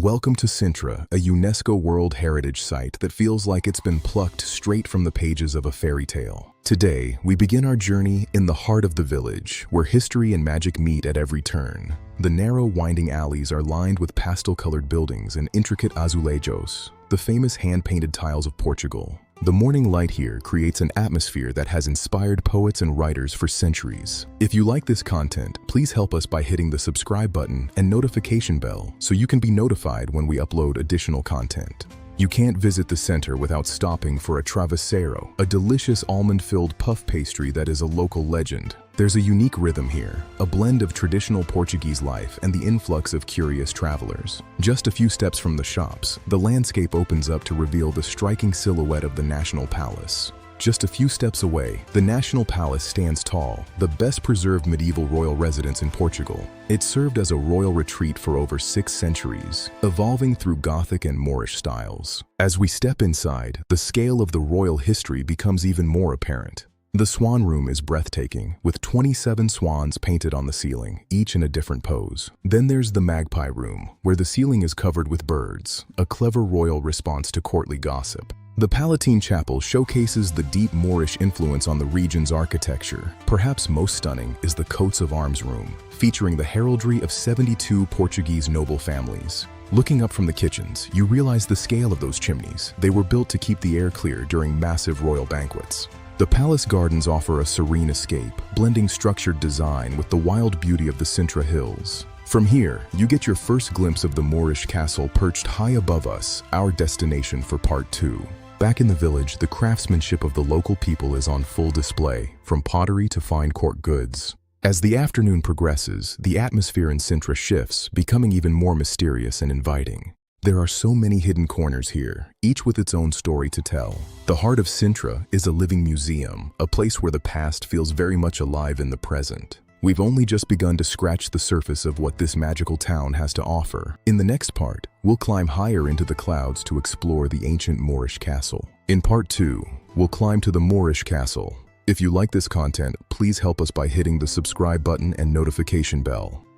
Welcome to Sintra, a UNESCO World Heritage Site that feels like it's been plucked straight from the pages of a fairy tale. Today, we begin our journey in the heart of the village, where history and magic meet at every turn. The narrow, winding alleys are lined with pastel-colored buildings and intricate azulejos, the famous hand-painted tiles of Portugal. The morning light here creates an atmosphere that has inspired poets and writers for centuries. If you like this content, please help us by hitting the subscribe button and notification bell so you can be notified when we upload additional content. You can't visit the center without stopping for a travesseiro, a delicious almond-filled puff pastry that is a local legend. There's a unique rhythm here, a blend of traditional Portuguese life and the influx of curious travelers. Just a few steps from the shops, the landscape opens up to reveal the striking silhouette of the National Palace. Just a few steps away, the National Palace stands tall, the best-preserved medieval royal residence in Portugal. It served as a royal retreat for over 6 centuries, evolving through Gothic and Moorish styles. As we step inside, the scale of the royal history becomes even more apparent. The swan room is breathtaking, with 27 swans painted on the ceiling, each in a different pose. Then there's the magpie room, where the ceiling is covered with birds, a clever royal response to courtly gossip. The Palatine Chapel showcases the deep Moorish influence on the region's architecture. Perhaps most stunning is the coats of arms room, featuring the heraldry of 72 Portuguese noble families. Looking up from the kitchens, you realize the scale of those chimneys. They were built to keep the air clear during massive royal banquets. The palace gardens offer a serene escape, blending structured design with the wild beauty of the Sintra Hills. From here, you get your first glimpse of the Moorish castle perched high above us, our destination for part 2. Back in the village, the craftsmanship of the local people is on full display, from pottery to fine court goods. As the afternoon progresses, the atmosphere in Sintra shifts, becoming even more mysterious and inviting. There are so many hidden corners here, each with its own story to tell. The heart of Sintra is a living museum, a place where the past feels very much alive in the present. We've only just begun to scratch the surface of what this magical town has to offer. In the next part, we'll climb higher into the clouds to explore the ancient Moorish castle. In part 2, we'll climb to the Moorish castle. If you like this content, please help us by hitting the subscribe button and notification bell.